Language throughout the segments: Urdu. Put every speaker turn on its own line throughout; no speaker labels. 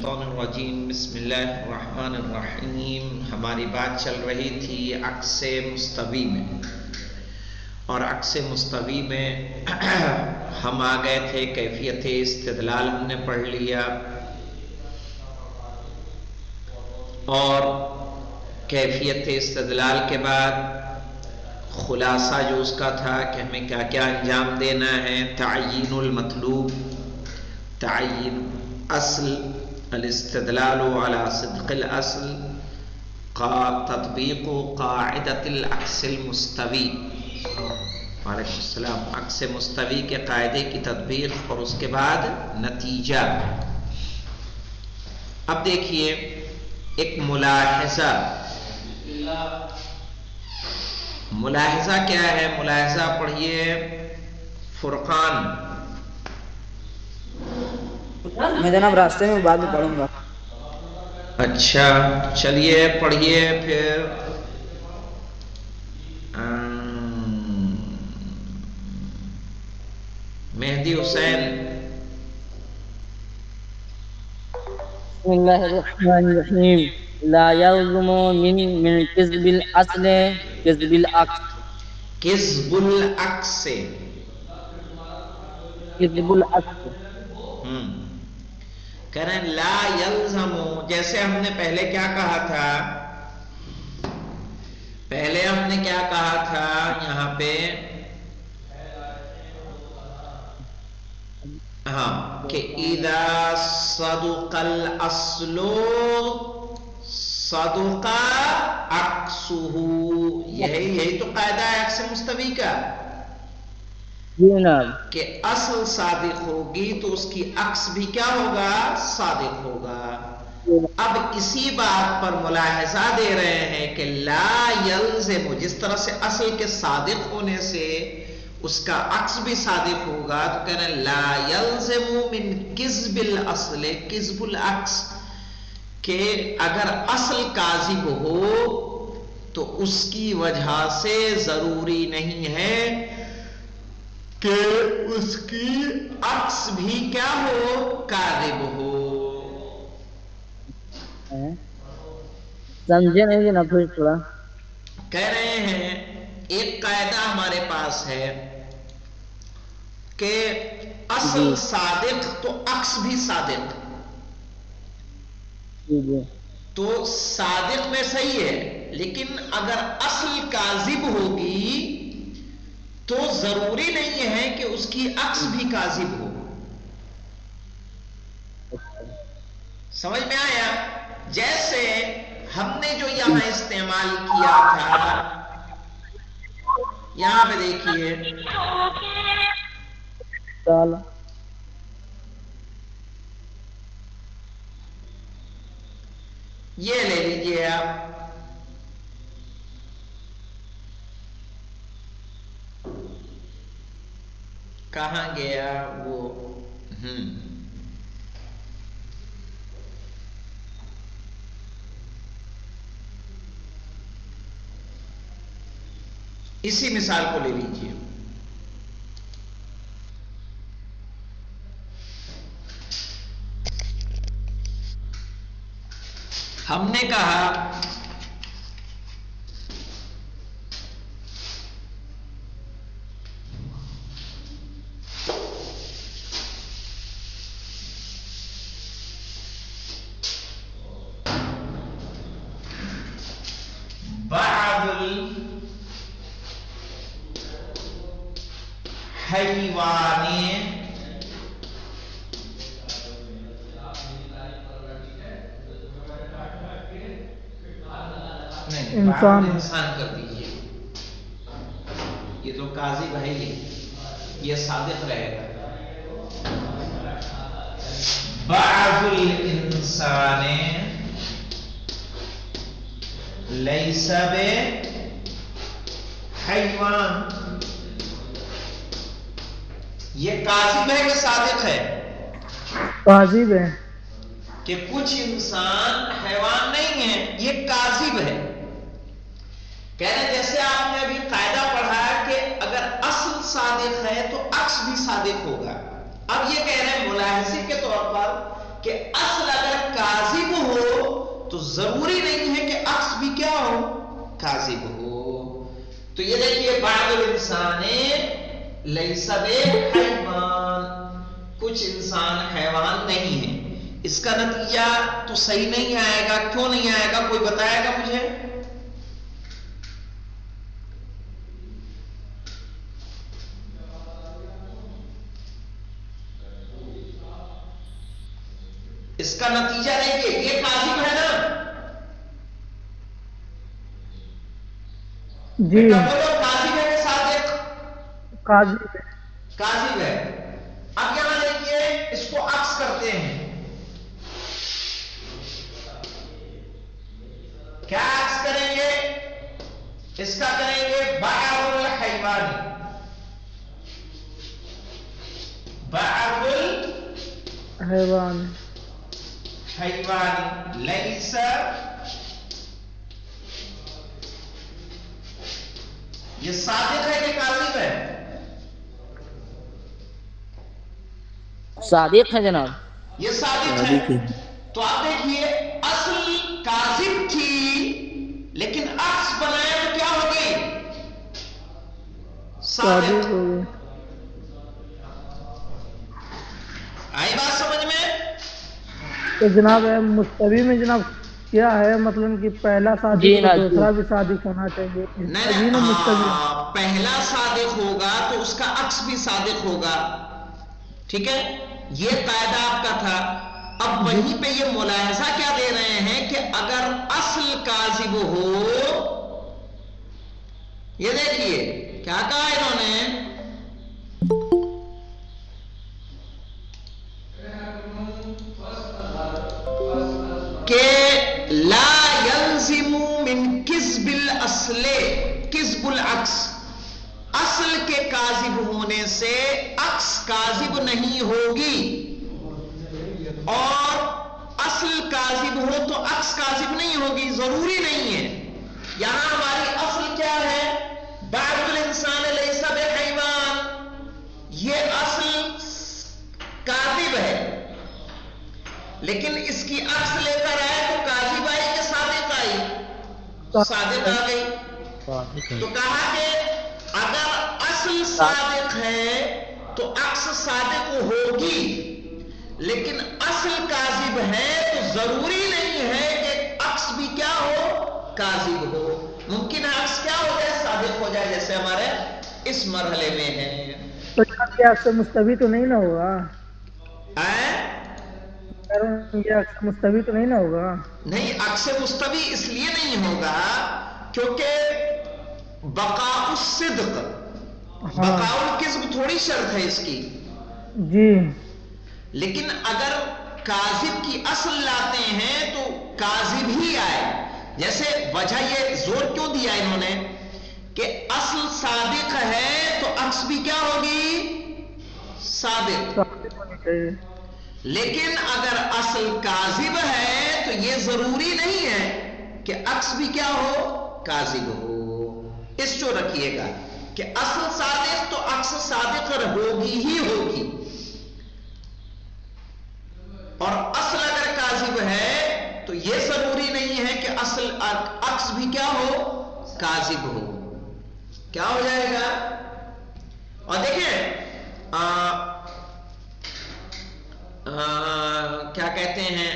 الشیطان الرجیم بسم اللہ الرحمن الرحیم۔ ہماری بات چل رہی تھی عکس مستوی میں، اور عکس مستوی میں ہم آ گئے تھے کیفیت استدلال ہم نے پڑھ لیا، اور کیفیت استدلال کے بعد خلاصہ جو اس کا تھا کہ ہمیں کیا کیا انجام دینا ہے۔ تعیین المطلوب، تعیین اصل، الاستدلال على صدق الاصل، تطبیق قاعدۃ العکس المستوی، وعلیکم السلام، عکس مستوی کے قاعدے کی تطبیق، اور اس کے بعد نتیجہ۔ اب دیکھیے ایک ملاحظہ، ملاحظہ کیا ہے؟ ملاحظہ پڑھیے فرقان۔
میں جناب راستے میں بعد میں پڑھوں گا۔
اچھا چلیے پڑھیے پھر۔ مہدی حسین۔
بسم اللہ الرحمن الرحیم۔ لا یلزم من کذب الاصل کذب العکس،
کذب العکس،
کذب العکس۔
کہہ رہے ہیں لا یلزم، جیسے ہم نے پہلے کیا کہا تھا؟ پہلے ہم نے کیا کہا تھا یہاں پہ؟ ہاں کہ اذا صدق الاصل صدق عکسہ، یہی تو قاعدہ ہے عکس مستوی کا، کہ اصل صادق ہوگی تو اس کی عکس بھی کیا ہوگا؟ صادق ہوگا۔ اب اسی بات پر ملاحظہ دے رہے ہیں کہ لا یلزم، جس طرح سے اصل کے صادق ہونے سے اس کا عکس بھی صادق ہوگا، تو کہہ رہے ہیں لا یلزم من کذب الاصل کذب العکس، کہ اگر اصل کاذب ہو تو اس کی وجہ سے ضروری نہیں ہے کہ اس کی عکس بھی کیا ہو؟ کاذب ہو۔
سمجھے نہیں نا پھر تھوڑا؟
کہہ رہے ہیں ایک قاعدہ ہمارے پاس ہے کہ اصل صادق تو عکس بھی صادق، تو صادق میں صحیح ہے، لیکن اگر اصل کاذب ہوگی تو ضروری نہیں ہے کہ اس کی عکس بھی کاذب ہو۔ سمجھ میں آیا؟ جیسے ہم نے جو یہاں استعمال کیا تھا، یہاں پہ دیکھیے، یہ لے لیجیے آپ، کہاں گیا وہ؟ اسی مثال کو لے لیجیے، ہم نے کہا بعض الحیوان انسان کر دیجیے، یہ تو کاذب ہے، یہ صادق رہے گا۔ بعض الانسان لیس بحیوان، یہ کاذب ہے کہ صادق ہے؟
کاذب ہے،
کہ کچھ انسان حیوان نہیں ہے، یہ کاذب ہے۔ کہہ رہے جیسے آپ نے ابھی قاعدہ پڑھا کہ اگر اصل صادق ہے تو عکس بھی صادق ہوگا۔ اب یہ کہہ رہے ہیں ملاحظے کے طور پر کہ اصل اگر تو ضروری نہیں ہے کہ عکس بھی کیا ہو، کاذب ہو. تو یہ دیکھیے بعض الانسان لیس بحیوان، کچھ انسان حیوان نہیں ہے. اس کا نتیجہ تو صحیح نہیں آئے گا. کیوں نہیں آئے گا؟ کوئی بتائے گا مجھے؟ اس کا نتیجہ دیکھیے، یہ کاذب ہے نا؟
جی
بیٹا بولو، کاذب ہے کہ صادق؟
قاضی ہے.
کاذب ہے. اب یہاں دیکھیے اس کو عکس کرتے ہیں. کیا عکس کریں گے؟ اس کا کریں گے بعض الحیوان، بعض
حیوان
الحیوان لیس. یہ صادق ہے کہ کاذب ہے؟
صادق ہے جناب.
یہ صادق ہے. تو آپ دیکھیے اصل کاذب تھی لیکن عکس بنایا تو کیا ہو گئی؟ صادق.
ہو گئی.
آئی بات سمجھ میں؟
تو جناب مستوی میں جناب کیا ہے مطلب کہ پہلا صادق تو دوسرا بھی صادق ہونا چاہیے.
نہیں
نا مستوی
ہاں، پہلا صادق ہوگا تو اس کا عکس بھی صادق ہوگا. ٹھیک ہے، یہ قاعدہ آپ کا تھا. اب وہیں پہ یہ ملاحظہ کیا دے رہے ہیں کہ اگر اصل کاذب ہو، یہ دیکھیے کیا کہا انہوں نے کہ لا يلزم من کذب الاصل کذب العکس، اصل کے کاذب ہونے سے عکس کاذب نہیں ہوگی، اور اصل کاذب ہو تو عکس کاذب نہیں ہوگی. ضروری نہیں ہے. یہاں ہماری اصل کیا ہے؟ بعض الانسان لیس بحیوان. یہ اصل کاذب ہے لیکن اس کی عکس لے کر آئے تو کاذب آئی کہ صادق آئی؟ صادق آ گئی. تو کہا کہ اگر اصل صادق ہے تو عکس صادق ہوگی، لیکن اصل کاذب ہے تو ضروری نہیں ہے کہ عکس بھی کیا ہو، کاذب ہو. ممکن ہے عکس کیا ہو جائے، صادق ہو جائے، جیسے ہمارے اس مرحلے میں ہے.
تو یہ عکس مستوی تو نہیں نہ ہوگا؟ یہ عکس مستوی تو نہیں نہ ہوگا؟
نہیں، عکس مستوی اس لیے نہیں ہوگا کیونکہ بقاء الصدق، بقاء الکذب تھوڑی شرط ہے اس کی.
جی.
لیکن اگر کاذب کی اصل لاتے ہیں تو کاذب ہی آئے. جیسے وجہ یہ زور کیوں دیا انہوں نے کہ اصل صادق ہے تو عکس بھی کیا ہوگی، صادق. لیکن اگر اصل کاذب ہے تو یہ ضروری نہیں ہے کہ عکس بھی کیا ہو، کاذب ہو. اس کو رکھیے گا کہ اصل صادق تو عکس صادق ہوگی ہی ہوگی، اور اصل اگر کاذب ہے تو یہ ضروری نہیں ہے کہ اصل عکس بھی کیا ہو، کاذب ہو. کیا ہو جائے گا؟ اور دیکھیں کیا کہتے ہیں،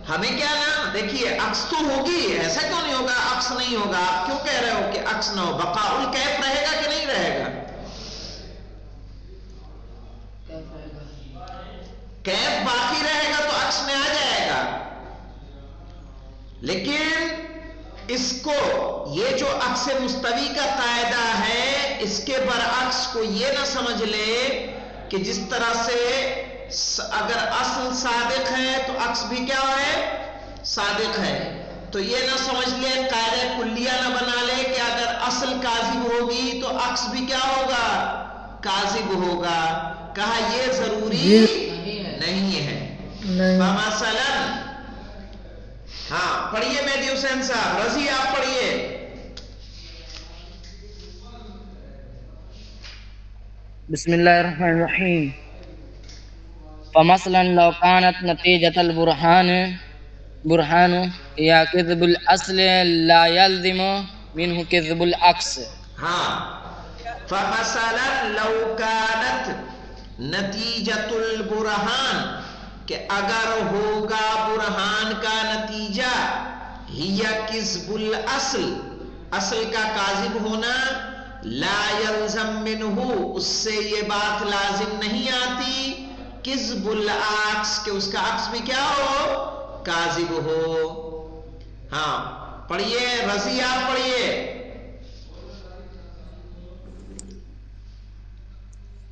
ہمیں کیا نا، دیکھیے عکس تو ہوگی، ایسا کیوں نہیں ہوگا عکس نہیں ہوگا؟ آپ کیوں کہہ رہے ہو کہ عکس نہ ہو؟ بقاء الکیف رہے گا کہ نہیں رہے گا؟ کیف باقی رہے گا تو عکس میں آ جائے گا. لیکن اس کو یہ جو عکس مستوی کا قاعدہ ہے اس کے برعکس کو یہ نہ سمجھ لے کہ جس طرح سے اگر اصل صادق ہے تو عکس بھی کیا ہے، صادق ہے. تو یہ نہ سمجھ لے، قاعدہ کلیہ نہ بنا لے کہ اگر اصل کاذب ہوگی تو عکس بھی کیا ہوگا، کاذب ہوگا. کہا یہ ضروری نہیں ہے. مثلا ہاں پڑھیے مہدی حسین صاحب، رضی آپ پڑھیے.
بسم اللہ الرحمن الرحیم. فمثلا لو كانت نتيجة البرهان
برہان یا کذب الاصل لا یلزم منہ کذب العکس.
ہاں فمثلا لو كانت نتیجۃ البرہان کہ اگر ہوگا برہان کا نتیجہ ہی کذب الاصل اصل کا کاذب ہونا لا یلزم منہ اس سے یہ بات لازم نہیں آتی کذب العکس کہ اس کا عکس بھی کیا ہو کاذب ہو. ہاں پڑھیے رضی آپ پڑھیے.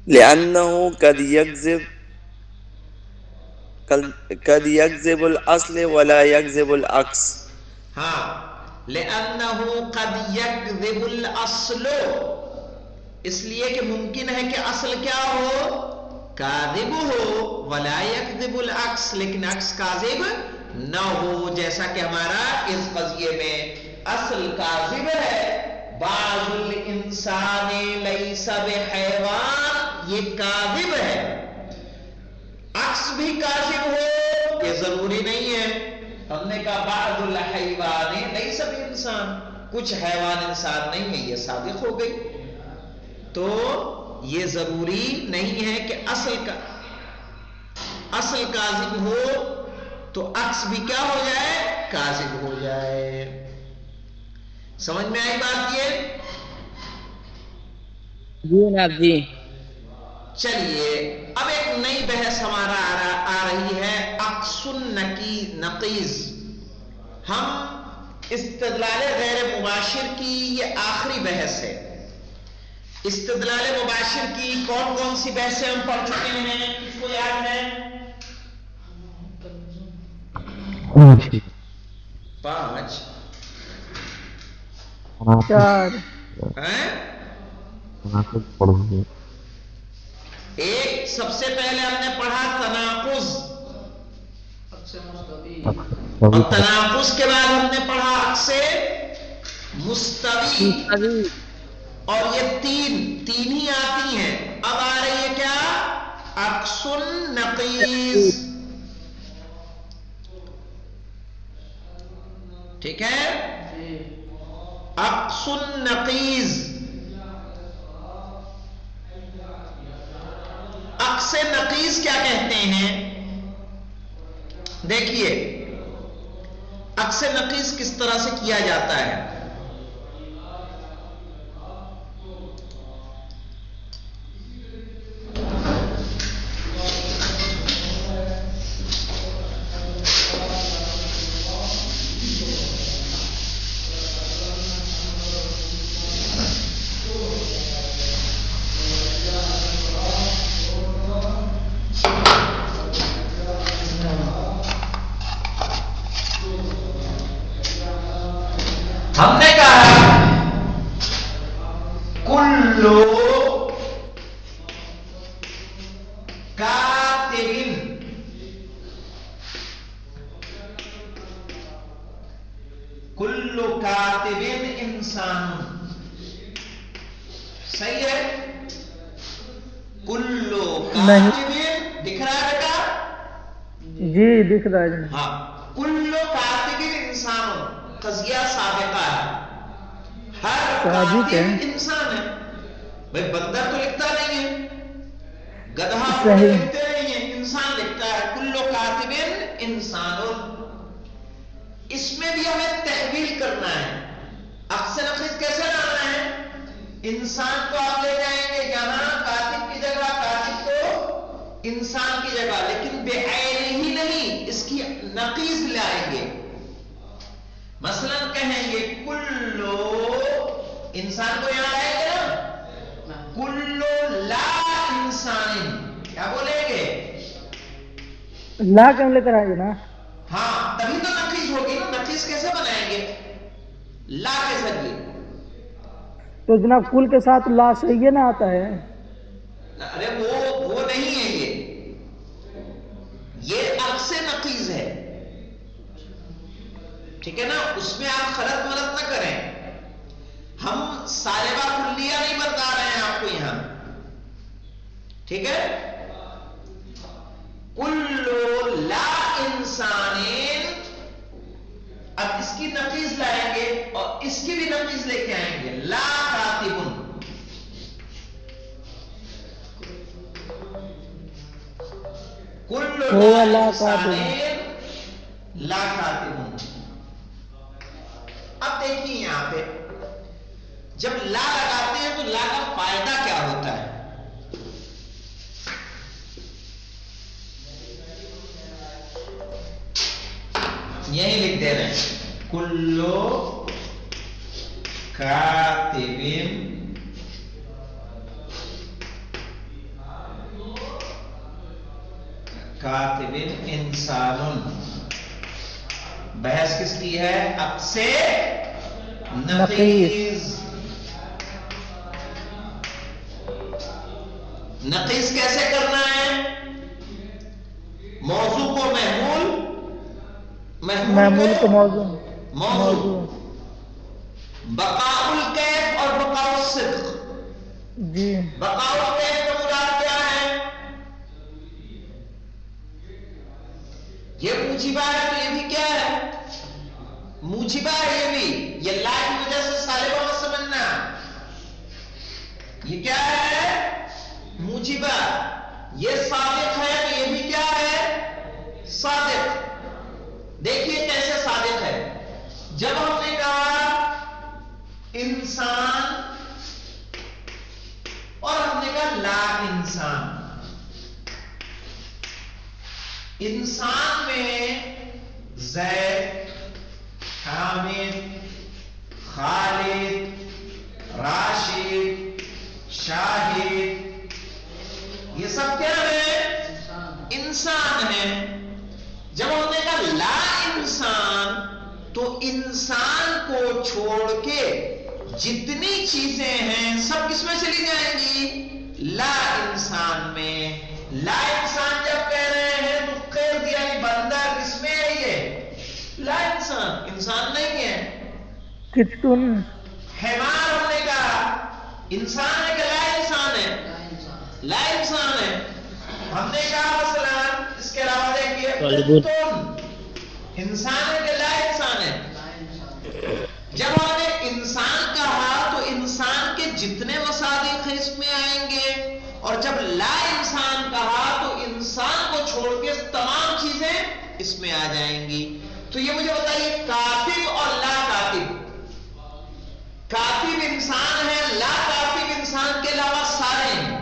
لأنه قد يكذب الأصل ولا يكذب العكس.
ہاں لأنه قد يكذب الأصل اس لیے کہ ممکن ہے کہ اصل کیا ہو کاذب ہو ولا يكذب العكس لیکن عکس کاذب نہ ہو. جیسا کہ ہمارا اس قضیے میں اصل کاذب ہے بعض الانسان لیس بحیوان یہ کاذب ہے. عکس بھی کاذب ہو یہ ضروری نہیں ہے. ہم نے کہا بعض الحیوان لیس بانسان کچھ حیوان انسان نہیں ہے یہ صادق ہو گئی. تو یہ ضروری نہیں ہے کہ اصل کاذب ہو تو عکس بھی کیا ہو جائے کاذب ہو جائے. سمجھ میں آئی بات یہ؟
جی جناب جی.
چلیے اب ایک نئی بحث ہمارا آ رہی ہے عکس النقیض. ہم استدلال غیر مباشر کی یہ آخری بحث ہے. استدلال مباشر کی کون کون سی بحثیں ہم پڑھ چکے ہیں کس کو یاد ہے؟ 5
4
ایک سب سے پہلے ہم نے پڑھا تناقض اور تناقض کے بعد ہم نے پڑھا عکس مستوی اور یہ تین ہی آتی ہیں. اب آ رہی ہے کیا عکس النقیض. ٹھیک ہے عکس النقیض. عکس نقیض کیا کہتے ہیں دیکھیے عکس نقیض کس طرح سے کیا جاتا ہے. ہم نے کہا کلو کاتب انسان صحیح ہے. کلو کاتب دکھ رہا ہے بیٹا؟
جی دکھ رہا ہے.
ہاں کلو کاتب انسان قضیہ سابقہ ہے. ہر کاتب انسان ہے. بھائی بندر تو لکھتا نہیں ہے گدھا لکھتے نہیں ہے انسان لکھتا ہے. کلو کاتب انسان اس میں بھی ہمیں تحویل کرنا ہے. عکس نقیض کیسے لانا ہے؟ انسان کو آپ لے جائیں گے یہاں کاتب کی جگہ کاتب کو انسان کی جگہ لیکن بعینہ ہی نہیں اس کی نقیض لائیں گے. مثلا کہیں گے کلو انسان کو یہاں آئے گا نا کلو لا انسان کیا بولیں گے
لا کیوں لے کر آئے گا نا.
ہاں تبھی تو نقیض ہوگی نا. نقیض کیسے بنائیں گے لا کے ذریعے.
تو جناب کل کے ساتھ لا صحیح نہ آتا ہے.
ارے وہ نہیں ہے یہ عکس نقیض ہے. ٹھیک ہے نا اس میں آپ خلط ملت نہ کریں. ہم سالبہ کلیہ نہیں بتا رہے ہیں آپ کو یہاں. ٹھیک ہے کلو لا انسان کی بھی نقیز لے کے آئیں گے. لا کاتب، کل
هو لا
انسان
کاتب.
لا کاتب. اب دیکھیے یہاں پہ جب لا لگاتے ہیں تو لا کا فائدہ کیا ہوتا ہے؟ یہی لکھ دے رہے ہیں کلو کاتبین کاتبین انسان. بحث کس کی ہے؟ اب سے نقیز. نقیز کیسے کرنا ہے؟ موضوع کو محمول،
محمول کو موضوع.
موضوع. بقاء الکیف اور بقاء الصدق.
جی
بقاء الکیف کا مراد کیا ہے؟ یہ موجبہ ہے تو یہ بھی کیا ہے؟ موجبہ ہے. یہ بھی یہ لا کی وجہ سے صالبہ مت سمجھنا. یہ کیا ہے؟ موجبہ. یہ صادق ہے تو یہ بھی کیا ہے؟ صادق. دیکھیے کیسے صادق ہے. جب ہم نے کہا انسان اور ہم نے کہا لا انسان. انسان میں زید، حامد، خالد، راشد، شاہد، یہ سب کیا ہے؟ انسان ہے. جب ہم نے کہا لا انسان تو انسان کو چھوڑ کے جتنی چیزیں ہیں سب کس میں چلی جائیں گی؟ لا انسان میں. لا انسان جب کہہ رہے ہیں تو قید یعنی بندہ کس میں ہے؟ یہ لا انسان، انسان نہیں ہے.
کتن
حمار ہم نے کہا انسان ہے کہ لا انسان ہے؟ لا انسان ہے. ہم نے کہا مثلا اس کے علاوہ دیکھیے کتن انسان ہے کہ لا انسان ہے؟ جب ہم نے انسان کہا تو انسان کے جتنے مصادیق ہیں اس میں آئیں گے، اور جب لا انسان کہا تو انسان کو چھوڑ کے تمام چیزیں اس میں آ جائیں گی. تو یہ مجھے بتائیے کاتب اور لا کاتب. کاتب انسان ہے، لا کاتب انسان کے علاوہ سارے ہیں.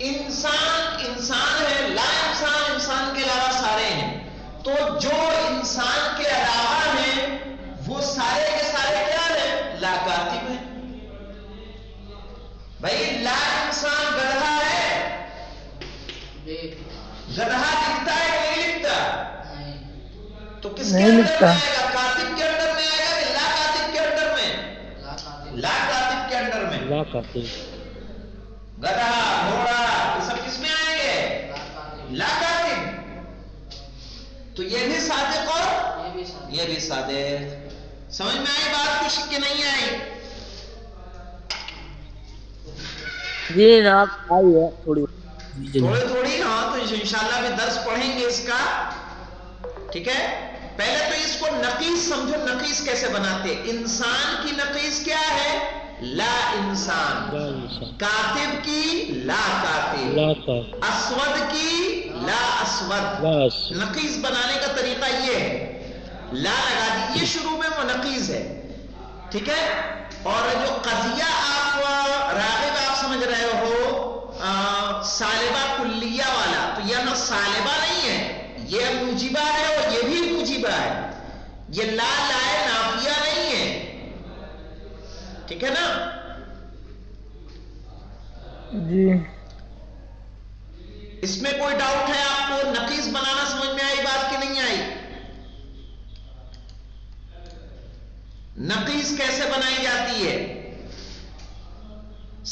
انسان انسان ہے، لا انسان انسان کے علاوہ سارے ہیں. تو جو انسان کے علاوہ ہیں وہ سارے کے سارے کیا ہیں؟ لا کاتب ہیں. بھائی لا انسان گدھا ہے، گدھا لکھتا ہے کہ نہیں لکھتا؟ تو کس کے
نہیں
اندر
لکھتا.
میں آئے گا؟ کاتب کے اندر میں آئے گا کہ لا کاتب کے اندر میں؟ لا کاتب کے اندر میں.
لا کاتب.
گدھا، گھوڑا، یہ سب کس میں آئیں گے؟ لا کاتب. تو یہ بھی صادق اور یہ بھی صادق. سمجھ میں آئی بات کچھ کہ نہیں آئی؟
جی جناب آئی ہے تھوڑی
تھوڑی. ہاں تو انشاءاللہ بھی درس پڑھیں گے اس کا. ٹھیک ہے. پہلے تو اس کو نقیص سمجھو. نقیص کیسے بناتے؟ انسان کی نقیص کیا ہے؟ لا انسان. کاتب کی لا کاتب. اسود کی لا اسود. نقیص بنانے کا طریقہ یہ ہے، لا لگا دیجیے شروع میں، وہ نقیص ہے. ٹھیک ہے. اور جو قضیہ آپ راغب آپ سمجھ رہے ہو سالبہ کلیہ والا، تو یہ نہ سالبہ نہیں ہے، یہ موجبہ ہے اور یہ بھی موجبہ ہے. یہ لا لائے نافیہ نہیں ہے. ٹھیک ہے نا؟
جی
اس میں کوئی ڈاؤٹ ہے آپ کو؟ نقیص بنانا سمجھ میں آئی بات کہ نہیں آئی؟ نقیص کیسے بنائی جاتی ہے؟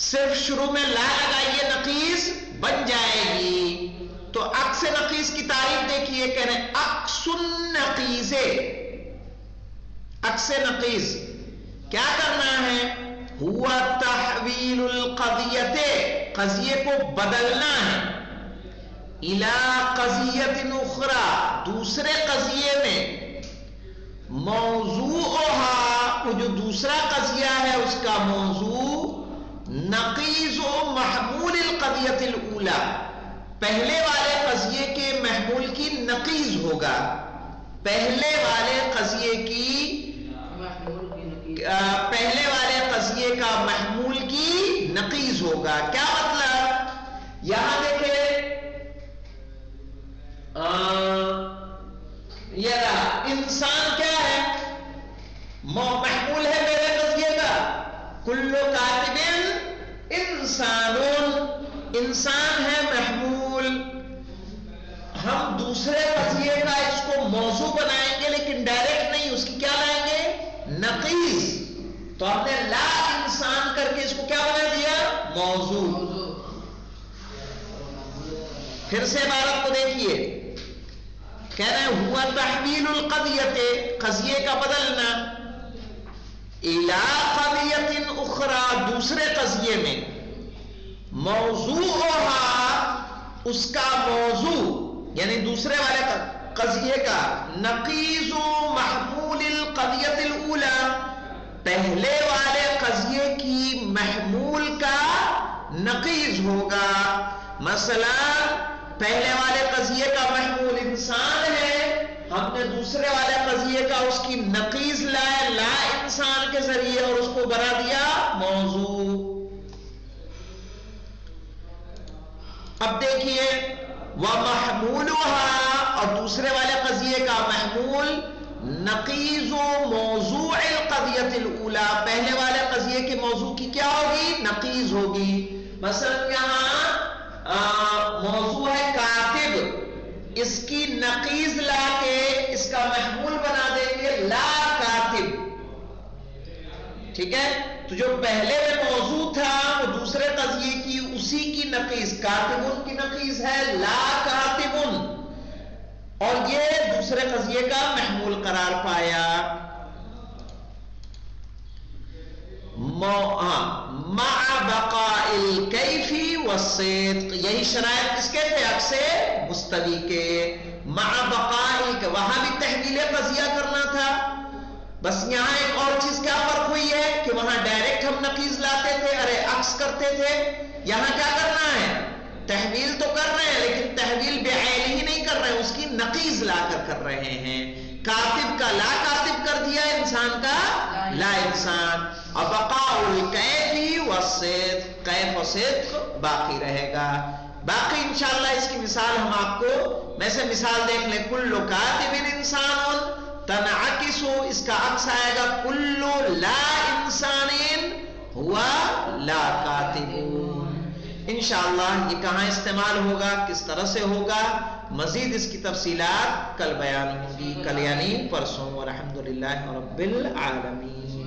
صرف شروع میں لا لگائیے، نقیص بن جائے گی. تو عکس نقیص کی تعریف دیکھیے، کہہ رہے ہیں عکس النقیص. عکس نقیص کیا کرنا ہے؟ ہوا تحویل القضیت، قضیے کو بدلنا ہے، الی قضیت اخری، دوسرے قضیے میں، موضوعها، وہ جو دوسرا قضیہ ہے اس کا موضوع نقیض و محمول القضیۃ الاولی، پہلے والے قضیے کے محمول کی نقیض ہوگا، پہلے والے قضیے کا محمول کی نقیض ہوگا۔ کیا مطلب؟ یہاں دیکھیں انسان کیا ہے؟ محمول ہے میرے قضیے کا، کل کاتب انسان، انسان ہے محمول۔ ہم دوسرے قضیے کا اس کو موضوع بنائیں گے لیکن ڈائریکٹ نہیں، اس کی کیا لائیں گے؟ نقیض۔ تو ہم نے لا انسان کر کے اس کو کیا بنا دیا؟ موضوع۔ پھر سے عبارت کو دیکھیے، کہہ رہے ہیں ہوا تحویل القضیۃ، قضیے کا بدلنا، الی قضیۃ اخری، دوسرے قضیے میں، موضوعها، اس کا موضوع یعنی دوسرے والے قضیے کا، نقیض محمول القضیۃ الاولی، پہلے والے قضیے کی محمول کا نقیض ہوگا۔ مثلا پہلے والے قضیے کا محمول انسان ہے، ہم نے دوسرے والے قضیے کا اس کی نقیض لائے لا انسان کے ذریعے اور اس کو بنا دیا موضوع۔ اب دیکھیے وَمَحْمُولُهَا، اور دوسرے والے قضیے کا محمول نقیض موضوع القضیۃ الاولی، پہلے والے قضیے کے موضوع کی کیا ہوگی؟ نقیض ہوگی۔ مثلا یہاں موضوع ہے کاتب، اس کی نقیض لا کے اس کا محمول بنا دیں گے لا کاتب، ٹھیک ہے؟ تو جو پہلے میں موضوع تھا وہ دوسرے قضیے کی اسی کی نقیض، کاتبن کی نقیض ہے لا کاتبن، اور یہ دوسرے قضیے کا محمول قرار پایا۔ مع بقاء الکیف والصدق، یہی شرائط کس کے تھے؟ عکس مستوی کے۔ مع بقاء، وہاں بھی تحویل قضیہ کرنا تھا، بس یہاں ایک اور چیز کیا فرق ہوئی ہے کہ وہاں ڈائریکٹ ہم نقیض لاتے تھے، عکس کرتے تھے، یہاں کیا کرنا ہے؟ تحویل تو کر رہے ہیں لیکن تحویل بعینہ ہی نہیں کر رہے ہیں، اس کی نقیض لا کر رہے ہیں۔ کاتب کا لا کاتب کر دیا، انسان کا لا انسان۔ اور بقاء الکیف والصدق، کیف و صدق باقی رہے گا۔ باقی انشاءاللہ اس کی مثال ہم آپ کو، ویسے مثال دیکھ لیں، کل کاتب انسان تنعکس، اس کا عکس آئے گا کل لا انسان ہوا لا کاتب۔ انشاءاللہ یہ کہاں استعمال ہوگا، کس طرح سے ہوگا، مزید اس کی تفصیلات کل بیان ہوں گی، کل یعنی پرسوں۔ والحمدللہ رب العالمین۔